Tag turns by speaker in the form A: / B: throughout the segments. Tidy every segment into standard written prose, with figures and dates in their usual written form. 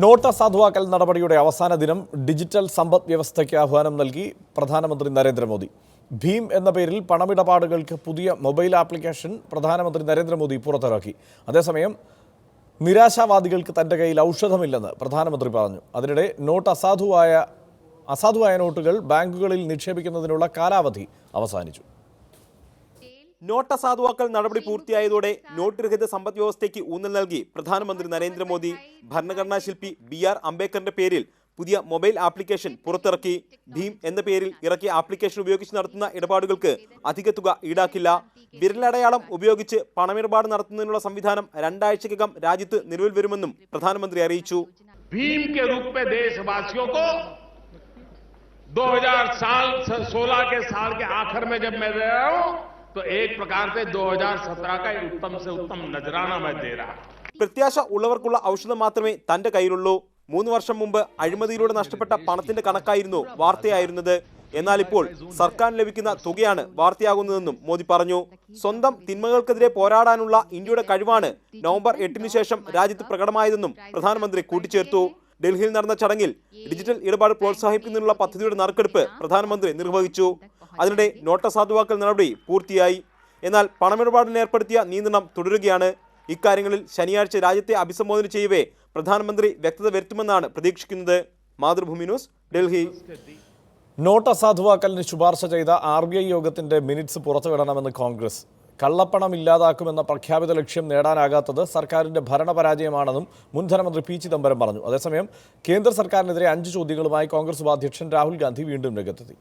A: Not അസാധുവാക്കൽ നടപടിയുടെ അവസാന ദിനം ഡിജിറ്റൽ സമ്പദ് വ്യവസ്ഥയ്ക്ക് ആഹ്വാനം നൽകി പ്രധാനമന്ത്രി നരേന്ദ്രമോദി. ഭീം എന്ന പേരിൽ പണമിടപാടുകൾക്ക് പുതിയ മൊബൈൽ ആപ്ലിക്കേഷൻ പ്രധാനമന്ത്രി നരേന്ദ്രമോദി പുറത്തിറക്കി. അതേസമയം നിരാശാവാദികൾക്ക് തന്റെ കയ്യിൽ ഔഷധമില്ലെന്ന് പ്രധാനമന്ത്രി പറഞ്ഞു. അതിനിടെ അസാധുവായ നോട്ടുകൾ ബാങ്കുകളിൽ നിക്ഷേപിക്കുന്നതിനുള്ള കാലാവധി അവസാനിച്ചു.
B: നോട്ട് അസാധുവാക്കൽ നടപടി പൂർത്തിയായതോടെ നോട്ട് രഹിത സമ്പദ് വ്യവസ്ഥയ്ക്ക് ഊന്നൽ നൽകി പ്രധാനമന്ത്രി നരേന്ദ്രമോദി ഭരണഘടനാ ശില്പി BR അംബേദ്കറിന്റെ പേരിൽ പുതിയ മൊബൈൽ ആപ്ലിക്കേഷൻ പുറത്തിറക്കി. ഭീം എന്ന പേരിൽ ഇറക്കിയ ആപ്ലിക്കേഷൻ ഉപയോഗിച്ച് നടത്തുന്ന ഇടപാടുകൾക്ക് അധിക തുക ഈടാക്കില്ല. വിരലടയാളം ഉപയോഗിച്ച് പണമിടപാട് നടത്തുന്നതിനുള്ള സംവിധാനം 2 ആഴ്ചയ്ക്കകം രാജ്യത്ത് നിലവിൽ വരുമെന്നും പ്രധാനമന്ത്രി അറിയിച്ചു.
C: भीम के रूप में देशवासियों को 2016 के साल के आखिर में जब मैं दे रहा हूं तो एक प्रकार से 2017 का उत्तम से उत्तम नजराना मैं दे रहा हूं.
B: പ്രത്യാശ ഉള്ളവർക്കുള്ള ഔഷധം മാത്രമേ തന്റെ കയ്യിലുള്ളൂ. 3 വർഷം മുമ്പ് അഴിമതിയിലൂടെ നഷ്ടപ്പെട്ട പണത്തിന്റെ കണക്കായിരുന്നു വാർത്തയായിരുന്നത്. എന്നാൽ ഇപ്പോൾ സർക്കാരിന് ലഭിക്കുന്ന തുകയാണ് വാർത്തയാകുന്നതെന്നും മോദി പറഞ്ഞു. സ്വന്തം തിന്മകൾക്കെതിരെ പോരാടാനുള്ള ഇന്ത്യയുടെ കഴിവാണ് നവംബർ 8-ന് ശേഷം രാജ്യത്ത് പ്രകടമായതെന്നും പ്രധാനമന്ത്രി കൂട്ടിച്ചേർത്തു. ഡൽഹിയിൽ നടന്ന ചടങ്ങിൽ ഡിജിറ്റൽ ഇടപാട് പ്രോത്സാഹിപ്പിക്കുന്നതിനുള്ള പദ്ധതിയുടെ നറുക്കെടുപ്പ് പ്രധാനമന്ത്രി നിർവഹിച്ചു. അതിനിടെ നോട്ട് അസാധുവാക്കൽ നടപടി പൂർത്തിയായി. എന്നാൽ പണമിടപാടിന് ഏർപ്പെടുത്തിയ നിയന്ത്രണം തുടരുകയാണ്. ഇക്കാര്യങ്ങളിൽ ശനിയാഴ്ച രാജ്യത്തെ അഭിസംബോധന ചെയ്യവേ പ്രധാനമന്ത്രി വ്യക്തത വരുത്തുമെന്നാണ് പ്രതീക്ഷിക്കുന്നത്. മാതൃഭൂമി ന്യൂസ്, ഡൽഹി.
A: നോട്ട് അസാധുവാക്കലിന് ശുപാർശ ചെയ്ത RBI യോഗത്തിന്റെ മിനിറ്റ്സ് പുറത്തുവിടണമെന്ന് കോൺഗ്രസ്. കള്ളപ്പണം ഇല്ലാതാക്കുമെന്ന പ്രഖ്യാപിത ലക്ഷ്യം നേടാനാകാത്തത് സർക്കാരിന്റെ ഭരണപരാജയമാണെന്നും മുൻ ധനമന്ത്രി P. ചിദംബരം പറഞ്ഞു. അതേസമയം കേന്ദ്ര സർക്കാരിനെതിരെ 5 ചോദ്യങ്ങളുമായി കോൺഗ്രസ് ഉപാധ്യക്ഷൻ രാഹുൽ ഗാന്ധി വീണ്ടും രംഗത്തെത്തി.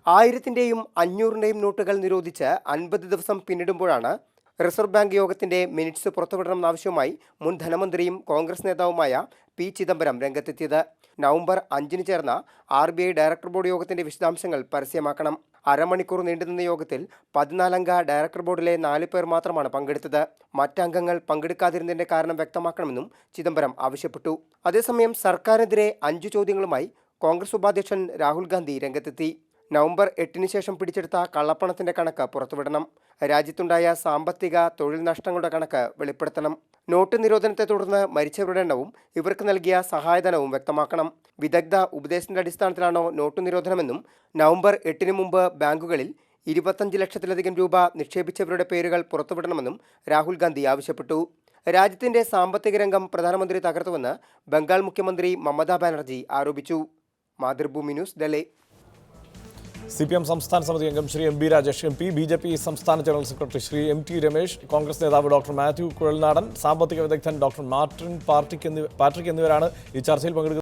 D: 1000-ന്റെയും 500-ന്റെയും നോട്ടുകൾ നിരോധിച്ച് 50 ദിവസം പിന്നിടുമ്പോഴാണ് റിസർവ് ബാങ്ക് യോഗത്തിന്റെ മിനിറ്റ്സ് പുറത്തുവിടണമെന്നാവശ്യവുമായി മുൻ ധനമന്ത്രിയും കോൺഗ്രസ് നേതാവുമായ P. ചിദംബരം രംഗത്തെത്തിയത്. നവംബർ 5-ന് ചേർന്ന RBI ഡയറക്ടർ ബോർഡ് യോഗത്തിന്റെ വിശദാംശങ്ങൾ പരസ്യമാക്കണം. അരമണിക്കൂർ നീണ്ടുനിന്ന യോഗത്തിൽ 14-അംഗ ഡയറക്ടർ ബോർഡിലെ 4 പേർ മാത്രമാണ് പങ്കെടുത്തത്. മറ്റംഗങ്ങൾ പങ്കെടുക്കാതിരുന്നതിന്റെ കാരണം വ്യക്തമാക്കണമെന്നും ചിദംബരം ആവശ്യപ്പെട്ടു. അതേസമയം സർക്കാരിനെതിരെ 5 ചോദ്യങ്ങളുമായി കോൺഗ്രസ് ഉപാധ്യക്ഷൻ രാഹുൽ ഗാന്ധി രംഗത്തെത്തി. നവംബർ 8-ന് ശേഷം പിടിച്ചെടുത്ത കള്ളപ്പണത്തിന്റെ കണക്ക് പുറത്തുവിടണം. രാജ്യത്തുണ്ടായ സാമ്പത്തിക തൊഴിൽ നഷ്ടങ്ങളുടെ കണക്ക് വെളിപ്പെടുത്തണം. നോട്ട് നിരോധനത്തെ തുടർന്ന് മരിച്ചവരുടെ എണ്ണവും ഇവർക്ക് നൽകിയ സഹായധനവും വ്യക്തമാക്കണം. വിദഗ്ധ ഉപദേശത്തിന്റെ അടിസ്ഥാനത്തിലാണോ നോട്ട് നിരോധനമെന്നും നവംബർ 8-ന് മുമ്പ് ബാങ്കുകളിൽ 25 ലക്ഷത്തിലധികം രൂപ നിക്ഷേപിച്ചവരുടെ പേരുകൾ പുറത്തുവിടണമെന്നും രാഹുൽ ഗാന്ധി ആവശ്യപ്പെട്ടു. രാജ്യത്തിന്റെ സാമ്പത്തിക രംഗം പ്രധാനമന്ത്രി തകർത്തുവെന്ന് ബംഗാൾ മുഖ്യമന്ത്രി മമതാ ബാനർജി ആരോപിച്ചു. മാതൃഭൂമി ന്യൂസ്, ഡൽഹി.
A: CPM സംസ്ഥാന സമിതി അംഗം Shri MB Rajesh MP, BJP സംസ്ഥാന general secretary Shri MT Ramesh, Congress നേതാവ് ഡോക്ടർ മാത്യു കുഴൽനാടൻ, സാമ്പത്തിക വിദഗ്ധൻ ഡോക്ടർ മാർട്ടിൻ പാട്രിക് എന്നിവരാണ് ഈ ചർച്ചയിൽ പങ്കെടുക്കുന്നത്.